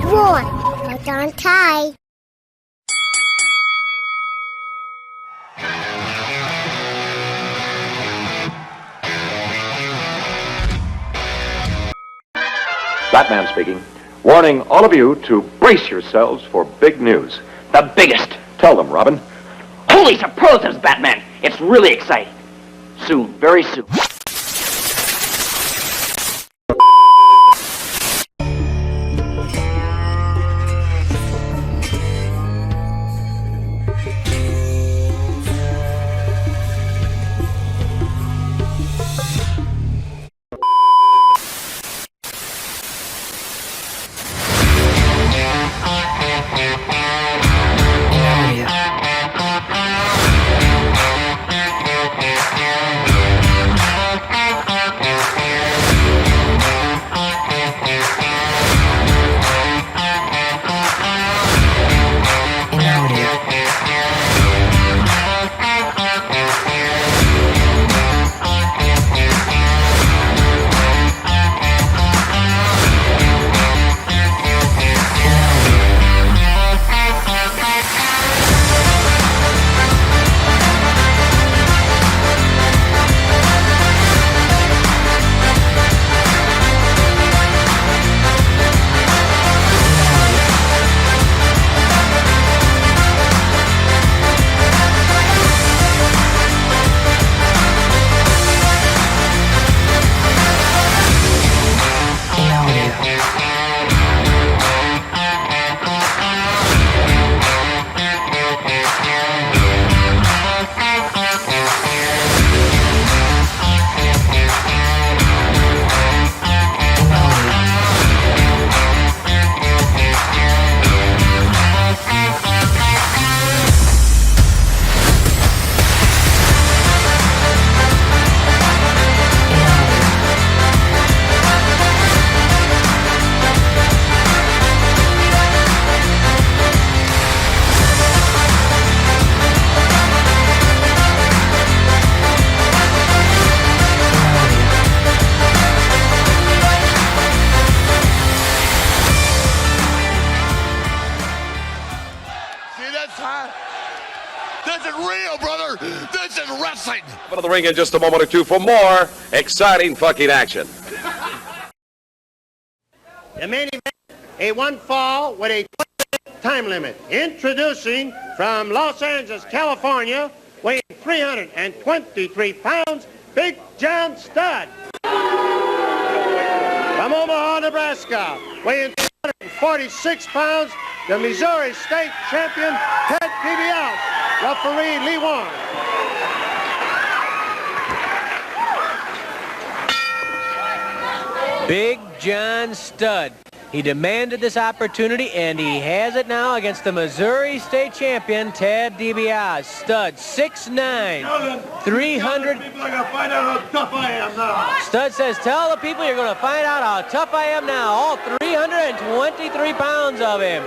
Roar. Hold on tight. Batman speaking. Warning all of you to brace yourselves for big news. The biggest. Tell them, Robin. Holy superlatives, Batman. It's really exciting. Soon, very soon. This is real, brother. This is wrestling. Out of the ring in just a moment or two for more exciting fucking action. The main event, a one fall with a 20-minute time limit. Introducing from Los Angeles, California, weighing 323 pounds, Big John Studd. From Omaha, Nebraska, weighing 346 pounds, the Missouri State Champion, Ted Dibiase. Referee Lee Warren. Big John Studd. He demanded this opportunity, and he has it now against the Missouri State Champion, Ted Dibiase. Studd, 6'9", 300... People are going to find out how tough I am now. Studd says, tell the people you're going to find out how tough I am now. All 323 pounds of him.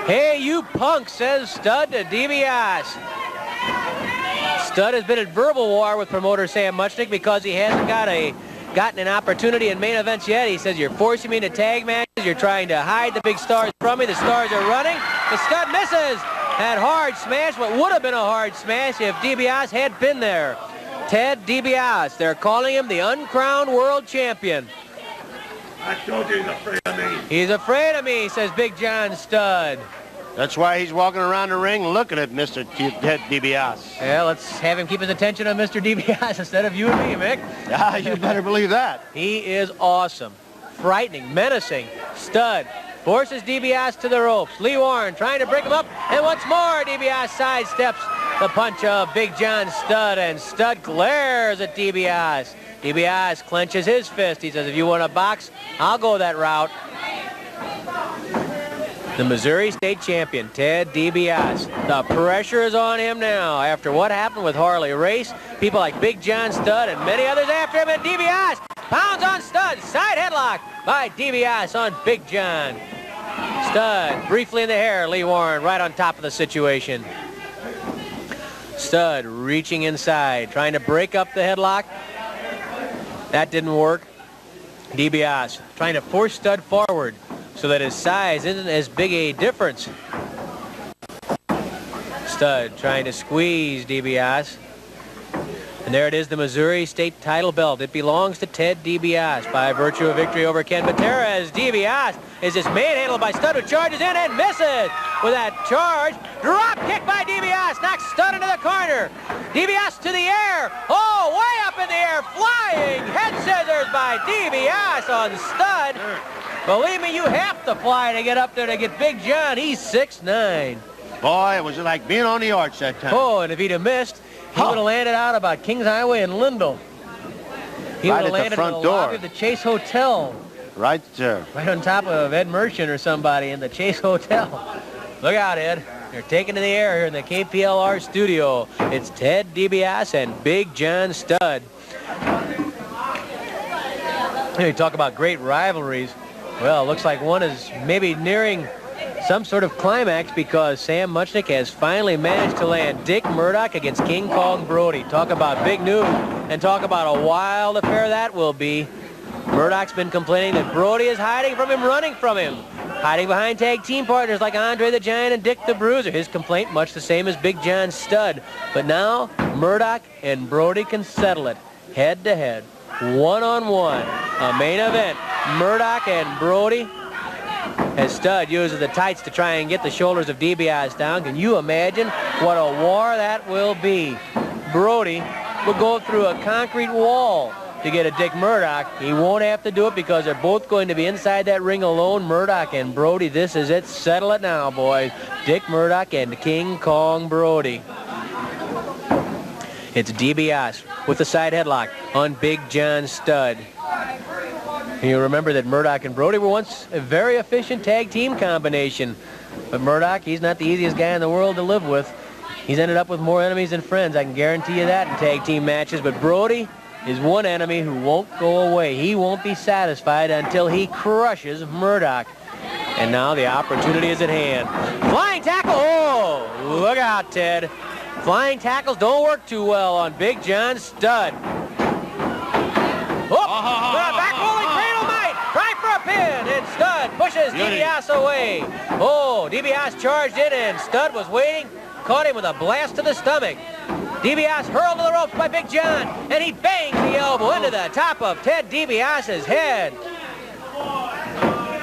Hey, you punk, says Studd to DiBiase. Studd has been in verbal war with promoter Sam Muchnick because he hasn't gotten an opportunity in main events yet. He says, you're forcing me into tag matches. You're trying to hide the big stars from me. The stars are running. The Studd misses. That hard smash, what would have been a hard smash if DiBiase had been there. Ted DiBiase. They're calling him the uncrowned world champion. I told you he's afraid of me. He's afraid of me, says Big John Studd. That's why he's walking around the ring looking at Mr. Ted DiBiase. Yeah, let's have him keep his attention on Mr. DiBiase instead of you and me, Mick. Ah, you better believe that. He is awesome. Frightening, menacing. Studd forces DiBiase to the ropes. Lee Warren trying to break him up. And once more, DiBiase sidesteps the punch of Big John Studd. And Studd glares at DiBiase. DiBiase clenches his fist. He says, if you want a box, I'll go that route. The Missouri State Champion, Ted DiBiase. The pressure is on him now after what happened with Harley Race. People like Big John Studd and many others after him. And DiBiase pounds on Studd. Side headlock by DiBiase on Big John. Studd briefly in the hair. Lee Warren right on top of the situation. Studd reaching inside, trying to break up the headlock. That didn't work. Dibiase trying to force Stud forward so that his size isn't as big a difference. Stud trying to squeeze Dibiase. And there it is, the Missouri State title belt. It belongs to Ted Dibiase by virtue of victory over Ken Patera, as Dibiase is just manhandled by Stud, who charges in and misses with that charge. Drop kick by Dibiase, knocks Stud into the corner. Dibiase to the air. Oh, way up in the air, flying head scissors by Dibiase on Stud. Believe me, you have to fly to get up there to get Big John. He's 6'9". Boy, it was like being on the arch that time. Oh, and if he'd have missed, he would have landed out about Kings Highway in Lindell. He Right would have at the landed front in the door. lobby of the Chase Hotel. Right there. Right on top of Ed Merchant or somebody in the Chase Hotel. Look out, Ed. They're taken to the air here in the KPLR studio. It's Ted Dibiase and Big John Stud. Here you talk about great rivalries. Well, it looks like one is maybe nearing some sort of climax, because Sam Muchnick has finally managed to land Dick Murdoch against King Kong Brody. Talk about big news, and talk about a wild affair that will be. Murdoch's been complaining that Brody is hiding from him, running from him, hiding behind tag team partners like Andre the Giant and Dick the Bruiser. His complaint much the same as Big John Stud. But now Murdoch and Brody can settle it head to head, one-on-one. A main event, Murdoch and Brody, as Stud uses the tights to try and get the shoulders of Dibiase down. Can you imagine what a war that will be? Brody will go through a concrete wall to get a Dick Murdoch. He won't have to do it because they're both going to be inside that ring alone. Murdoch and Brody, this is it. Settle it now, boys. Dick Murdoch and King Kong Brody. It's Dibiase with the side headlock on Big John Stud. You remember that Murdoch and Brody were once a very efficient tag team combination. But Murdoch, he's not the easiest guy in the world to live with. He's ended up with more enemies than friends, I can guarantee you that, in tag team matches. But Brody is one enemy who won't go away. He won't be satisfied until he crushes Murdoch. And now the opportunity is at hand. Flying tackle! Oh, look out, Ted. Flying tackles don't work too well on Big John Stud. Back rolling cradle might. Try for a pin, and Stud pushes Dibiase away. Oh, Dibiase charged in, and Stud was waiting. Caught him with a blast to the stomach. Dibiase hurled to the ropes by Big John, and he bangs the elbow into the top of Ted Dibiase's head.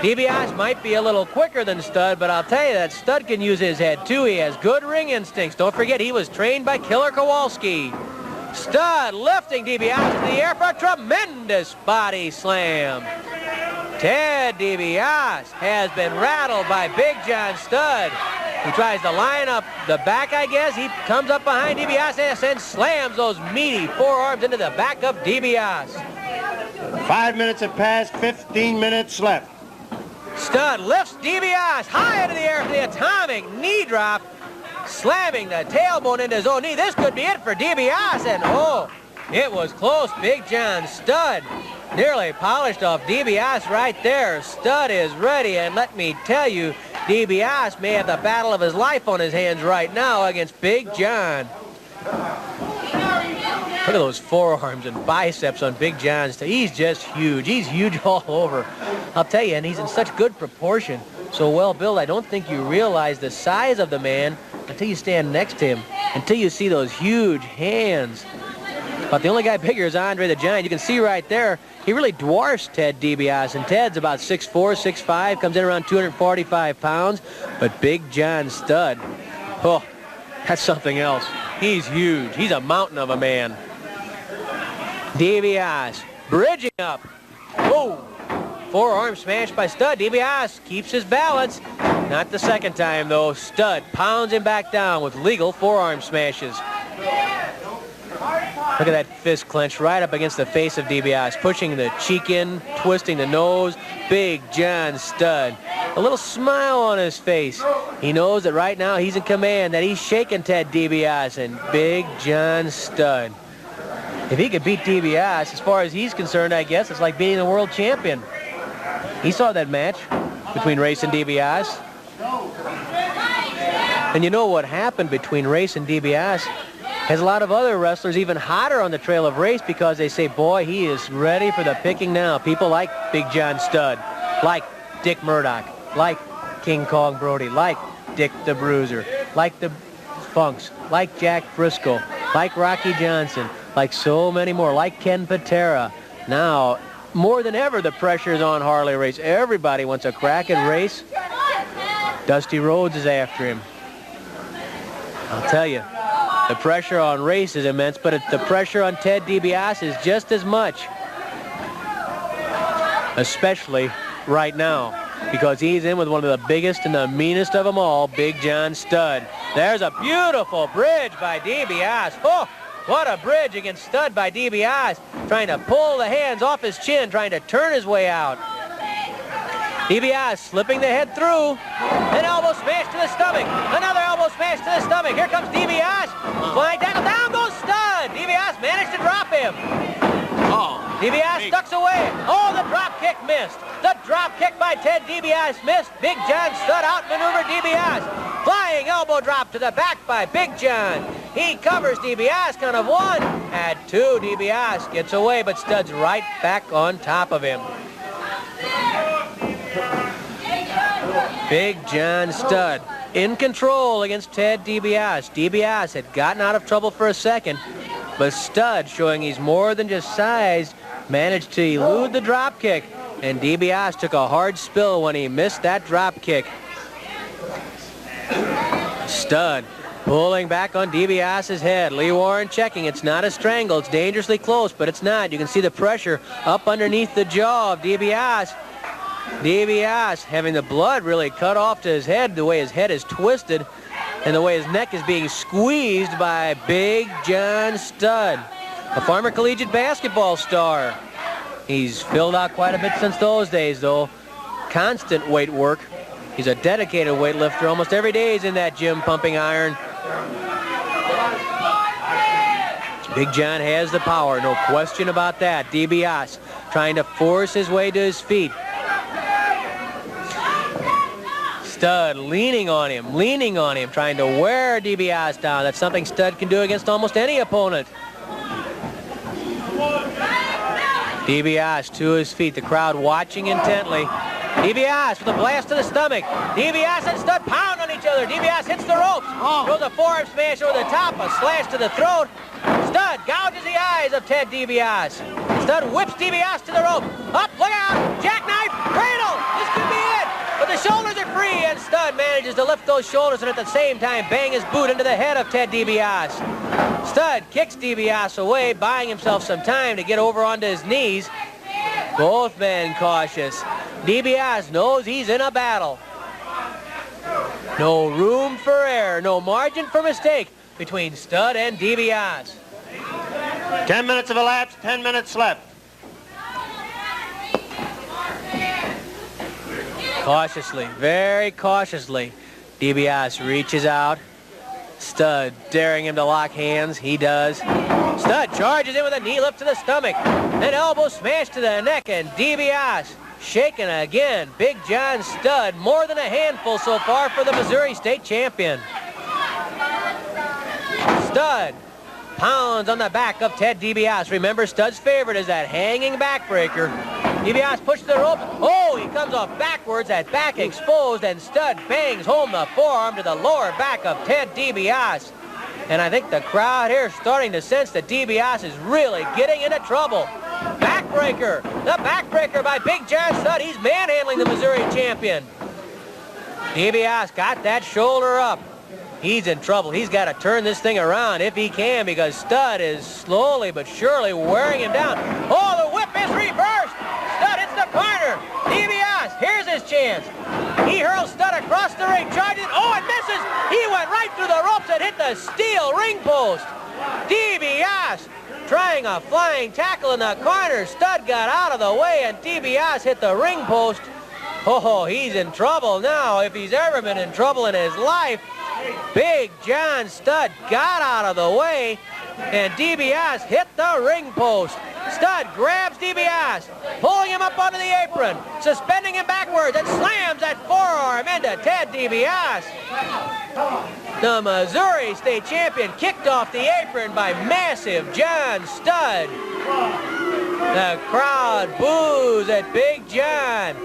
Dibiase might be a little quicker than Stud, but I'll tell you that Stud can use his head too. He has good ring instincts. Don't forget, he was trained by Killer Kowalski. Stud lifting Dibiase into the air for a tremendous body slam. Ted Dibiase has been rattled by Big John Stud. He tries to line up the back, I guess. He comes up behind Dibiase and slams those meaty forearms into the back of Dibiase. 5 minutes have passed, 15 minutes left. Stud lifts Dibiase high into the air for the atomic knee drop, slamming the tailbone into his own knee. This could be it for Dibiase, and oh, it was close. Big John Stud nearly polished off Dibiase right there. Stud is ready, and let me tell you, Dibiase may have the battle of his life on his hands right now against Big John. Look at those forearms and biceps on Big John Stud. He's just huge. He's huge all over. I'll tell you, and he's in such good proportion. So well built, I don't think you realize the size of the man until you stand next to him, until you see those huge hands. But the only guy bigger is Andre the Giant. You can see right there, he really dwarfs Ted Dibiase, and Ted's about 6'4", 6'5", comes in around 245 pounds. But Big John Stud, oh, that's something else. He's huge. He's a mountain of a man. Dibiase bridging up. Oh, forearm smashed by Stud. Dibiase keeps his balance. Not the second time, though. Stud pounds him back down with legal forearm smashes. Look at that fist clench right up against the face of Dibiase, pushing the cheek in, twisting the nose. Big John Stud, a little smile on his face. He knows that right now he's in command, that he's shaking Ted Dibiase, and Big John Stud. If he could beat Dibiase, as far as he's concerned, I guess it's like beating the world champion. He saw that match between Race and Dibiase. And you know what happened between Race and Dibiase? Has a lot of other wrestlers even hotter on the trail of race because they say, boy, he is ready for the picking now. People like Big John Studd, like Dick Murdoch, like King Kong Brody, like Dick the Bruiser, like the Funks, like Jack Briscoe, like Rocky Johnson, like so many more, like Ken Patera. Now, more than ever, the pressure is on Harley Race. Everybody wants a crack at Race. Dusty Rhodes is after him. I'll tell you, the pressure on Race is immense, but the pressure on Ted DiBiase is just as much. Especially right now, because he's in with one of the biggest and the meanest of them all, Big John Studd. There's a beautiful bridge by DiBiase. Oh, what a bridge against Studd by DiBiase. Trying to pull the hands off his chin, trying to turn his way out. DiBiase slipping the head through. An elbow smash to the stomach. Another elbow smash to the stomach. Here comes DiBiase. Flying tackle. Down goes Studd. DiBiase managed to drop him. DiBiase ducks away. Oh, the drop kick missed. The drop kick by Ted DiBiase missed. Big John Studd outmaneuvered DiBiase. Flying elbow drop to the back by Big John. He covers DiBiase, count of 1. At 2, DiBiase gets away, but Studd's right back on top of him. Big John Studd in control against Ted DiBiase. DiBiase had gotten out of trouble for a second, but Studd, showing he's more than just size, managed to elude the drop kick, and DiBiase took a hard spill when he missed that drop kick. Studd pulling back on DiBiase's head. Lee Warren checking. It's not a strangle. It's dangerously close, but it's not. You can see the pressure up underneath the jaw of DiBiase. DiBiase having the blood really cut off to his head, the way his head is twisted, and the way his neck is being squeezed by Big John Studd, a former collegiate basketball star. He's filled out quite a bit since those days, though. Constant weight work. He's a dedicated weightlifter. Almost every day he's in that gym pumping iron. Big John has the power, no question about that. DiBiase trying to force his way to his feet. Studd leaning on him, trying to wear DiBiase down. That's something Studd can do against almost any opponent. DiBiase to his feet, the crowd watching intently. DiBiase with a blast to the stomach. DiBiase and Studd pound on each other. DiBiase hits the ropes. Throws a forearm smash over the top, a slash to the throat. Studd gouges the eyes of Ted DiBiase. Studd whips DiBiase to the rope. Up, look out, jackknife, cradle. This could be it. But the shoulders are free, and Studd manages to lift those shoulders and at the same time bang his boot into the head of Ted DiBiase. Studd kicks DiBiase away, buying himself some time to get over onto his knees. Both men cautious. DiBiase knows he's in a battle. No room for error, no margin for mistake between Studd and DiBiase. 10 minutes have elapsed, 10 minutes left. Cautiously, very cautiously, DiBiase reaches out. Studd daring him to lock hands. He does. Studd charges in with a knee lift to the stomach. An elbow smash to the neck, and DiBiase shaken again. Big John Studd, more than a handful so far for the Missouri State champion. Studd pounds on the back of Ted DiBiase. Remember, Studd's favorite is that hanging backbreaker. DiBiase pushes the rope. Oh, he comes off backwards, that back exposed, and Studd bangs home the forearm to the lower back of Ted DiBiase. And I think the crowd here is starting to sense that DiBiase is really getting into trouble. Backbreaker. The backbreaker by Big John Studd. He's manhandling the Missouri champion. DiBiase got that shoulder up. He's in trouble. He's got to turn this thing around if he can, because Studd is slowly but surely wearing him down. Oh, the whip is reversed. Studd hits the corner. DiBiase, here's his chance. He hurls Studd across the ring, charges. Oh, and misses. He went right through the ropes and hit the steel ring post. DiBiase trying a flying tackle in the corner. Studd got out of the way, and DiBiase hit the ring post. Oh, he's in trouble now, if he's ever been in trouble in his life. Big John Studd got out of the way, and DiBiase hit the ring post. Studd grabs DiBiase, pulling him up up onto the apron, suspending him backwards, and slams that forearm into Ted Dibiase. The Missouri State Champion kicked off the apron by massive John Studd. The crowd boos at Big John.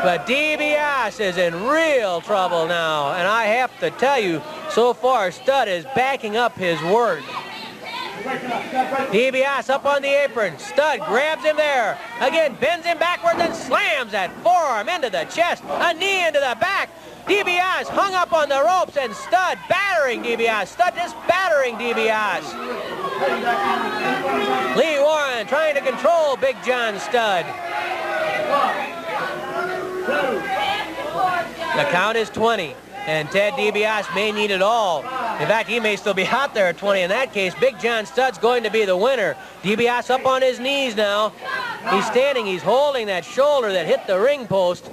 But Dibiase is in real trouble now. And I have to tell you, so far, Studd is backing up his word. Dibiase up on the apron. Studd grabs him there. Again, bends him backwards and slams that forearm into the chest. A knee into the back. Dibiase hung up on the ropes, and Studd battering Dibiase. Studd just battering Dibiase. Lee Warren trying to control Big John Studd. The count is 20, and Ted Dibiase may need it all. In fact, he may still be out there at 20. In that case, Big John Studd's going to be the winner. Dibiase up on his knees now. He's standing, he's holding that shoulder that hit the ring post.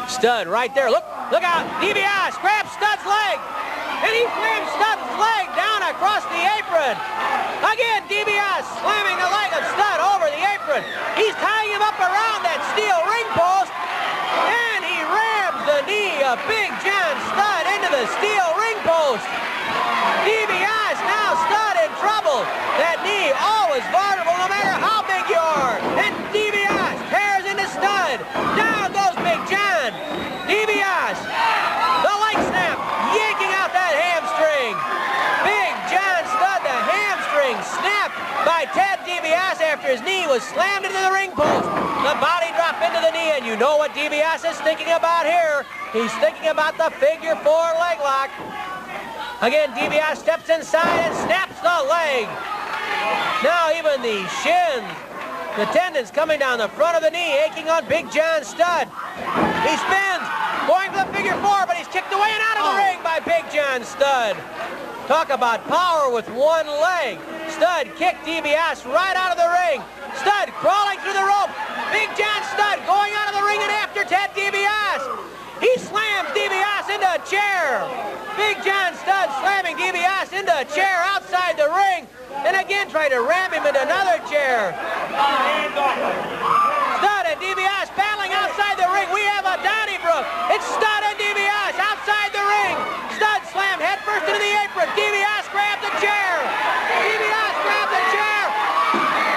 Studd right there. Look out. Dibiase grabs Studd's leg. And he slams Studd's leg down across the apron. Again, Dibiase slamming the leg of Studd over the apron. He's tying him up around that steel ring post. And he rams the knee of Big John Studd into the steel ring post. Dibiase now Studd in trouble. That knee always vulnerable no matter how big you are. And Dibiase tears into Studd. Down goes Big John. Dibiase, the leg snap, yanking out that hamstring. Big John Studd, the hamstring snapped by Ted Dibiase after his knee was slammed into the ring post. The body drop into the knee, and you know what Dibiase is thinking about here. He's thinking about the figure 4 leg lock. Again, Dibiase steps inside and snaps the leg. Now even the shins, the tendons coming down the front of the knee, aching on Big John Studd. He spins, going for the figure 4, but he's kicked away and out of the ring by Big John Studd. Talk about power with one leg. Studd kicked Dibiase right out of the ring. Studd crawling through the rope. Big John Studd going out of the ring and after Ted Dibiase. He slams Dibiase into a chair. Big John Studd slamming Dibiase into a chair outside the ring. And again trying to ram him into another chair. Studd and Dibiase battling outside the ring. We have a Donnybrook. It's Studd and Dibiase outside the ring. Studd slammed headfirst into the apron. Dibiase grabbed the chair. Dibiase grabbed the chair.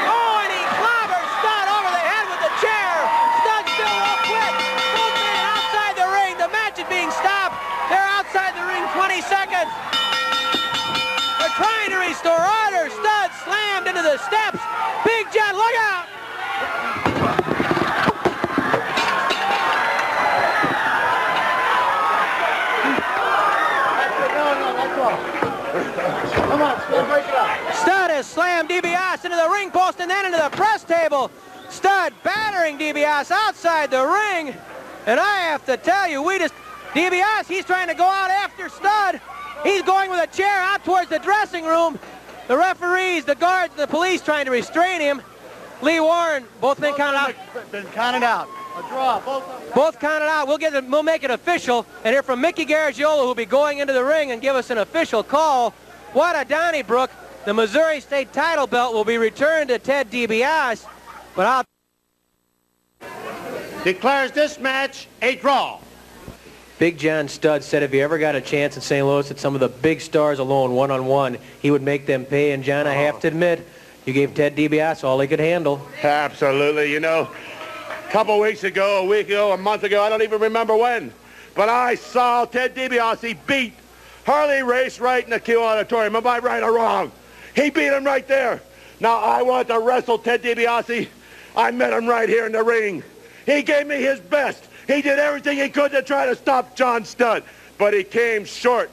Oh, and he clobbers Studd over the head with the chair. Studd still won't quit. Both men outside the ring. The match is being stopped. They're outside the ring 20 seconds. They're trying to restore order. Studd slammed into the steps. Big John, look out! Come on, break it up. Studd has slammed Dibiase into the ring post and then into the press table. Studd battering Dibiase outside the ring. And I have to tell you, Dibiase, he's trying to go out after Studd. He's going with a chair out towards the dressing room. The referees, the guards, the police trying to restrain him. Lee Warren, both men counted out. Been counted out. A draw. Both counted out. We'll make it official and hear from Mickey Garagiola, who'll be going into the ring and give us an official call. What a Donnybrook. The Missouri State title belt will be returned to Ted Dibiase. But I'll declares this match a draw. Big John Studd said if he ever got a chance in St. Louis at some of the big stars alone, one-on-one, he would make them pay. And, John, I have to admit, you gave Ted Dibiase all he could handle. Absolutely. You know, a couple weeks ago, a week ago, a month ago, I don't even remember when, but I saw Ted Dibiase beat Harley Race right in the Q Auditorium. Am I right or wrong? He beat him right there. Now, I want to wrestle Ted Dibiase. I met him right here in the ring. He gave me his best. He did everything he could to try to stop John Studd, but he came short.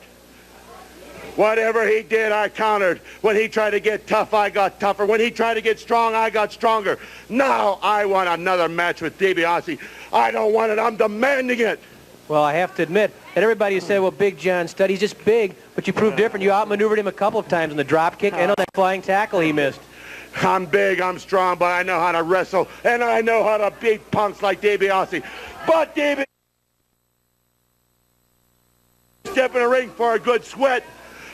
Whatever he did, I countered. When he tried to get tough, I got tougher. When he tried to get strong, I got stronger. Now I want another match with Dibiase. I don't want it. I'm demanding it. Well, I have to admit, that everybody said, well, Big John Studd, he's just big, but you proved different. You outmaneuvered him a couple of times on the drop kick and on that flying tackle he missed. I'm big, I'm strong, but I know how to wrestle, and I know how to beat punks like Dibiase. But Dibiase, step in the ring for a good sweat.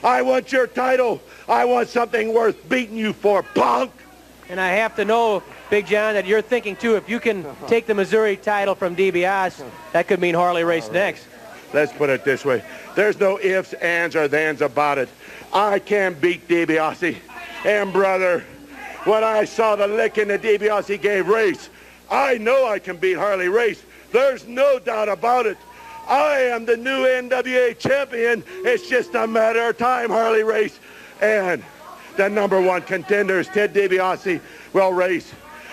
I want your title. I want something worth beating you for, punk. And I have to know, Big John, that you're thinking, too, if you can take the Missouri title from Dibiase, that could mean Harley Race next. Let's put it this way. There's no ifs, ands, or thens about it. I can beat Dibiase. And, brother, when I saw the licking that Dibiase gave Race, I know I can beat Harley Race. There's no doubt about it. I am the new NWA champion. It's just a matter of time, Harley Race. And the #1 contender is Ted Dibiase. Well, Race,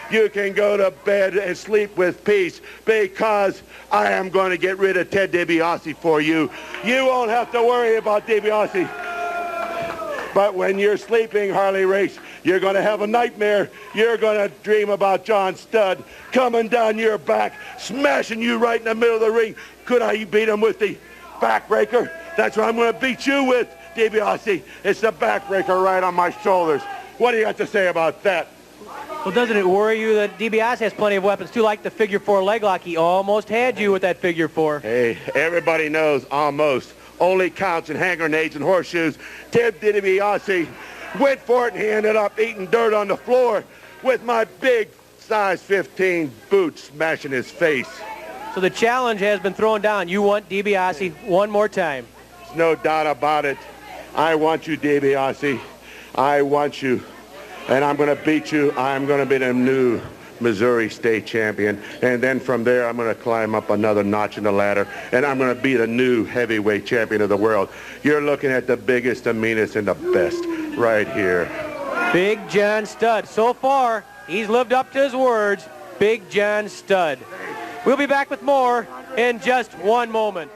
you can go to bed and sleep with peace because I am going to get rid of Ted Dibiase for you. You won't have to worry about Dibiase. But when you're sleeping, Harley Race, you're going to have a nightmare. You're going to dream about John Studd coming down your back, smashing you right in the middle of the ring. Could I beat him with the backbreaker? That's what I'm going to beat you with, Dibiase. It's the backbreaker right on my shoulders. What do you got to say about that? Well, doesn't it worry you that Dibiase has plenty of weapons, too, like the figure 4 leg lock? He almost had you with that figure 4. Hey, everybody knows almost only counts in hand grenades and horseshoes. Ted Dibiase went for it, and he ended up eating dirt on the floor with my big size 15 boot smashing his face. So the challenge has been thrown down. You want Dibiase one more time. There's no doubt about it. I want you, Dibiase. I want you. And I'm going to beat you. I'm going to be the new Missouri state champion. And then from there, I'm going to climb up another notch in the ladder. And I'm going to be the new heavyweight champion of the world. You're looking at the biggest, the meanest, and the best right here. Big John Studd. So far, he's lived up to his words. Big John Studd. We'll be back with more in just one moment.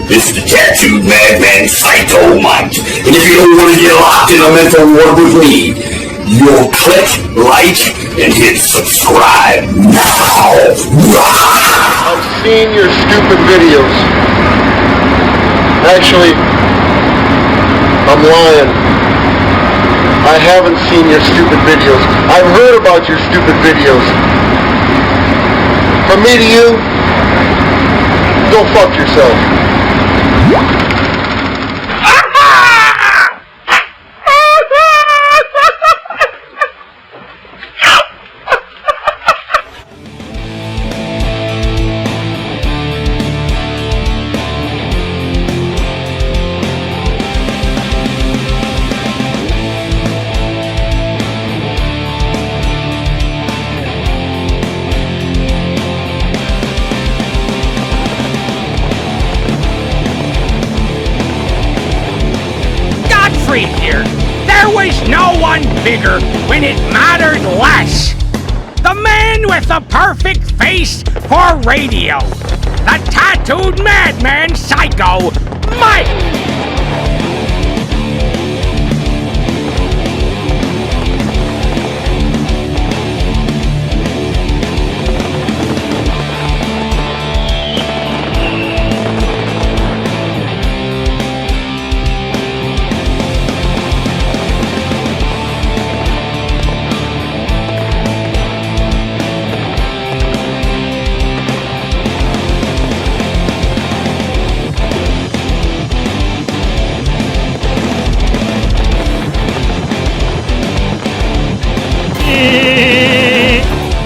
This is the tattooed madman PsYcHo Mike. And if you don't want to get locked in a mental ward with me, you'll click like and hit subscribe now. I've seen your stupid videos. Actually, I'm lying. I haven't seen your stupid videos. I've heard about your stupid videos. From me to you, go fuck yourself. Here. There was no one bigger when it mattered less. The man with the perfect face for radio. The tattooed madman PsYcHo Mike.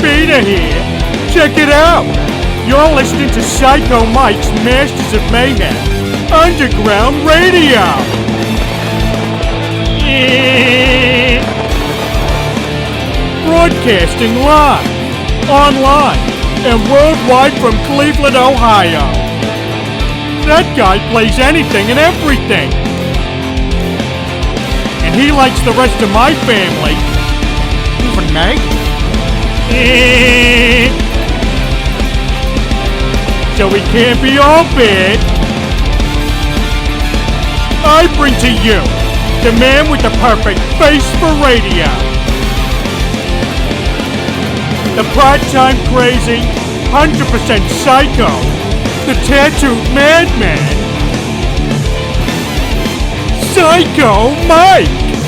Beta here. Check it out. You're listening to PsYcHo Mike's Masterz of Mayhem Underground Radio. Broadcasting live, online, and worldwide from Cleveland, Ohio. That guy plays anything and everything. And he likes the rest of my family. Even Meg. So we can't be all bad. I bring to you the man with the perfect face for radio. The part-time crazy, 100% PsYcHo, the tattooed madman, PsYcHo Mike.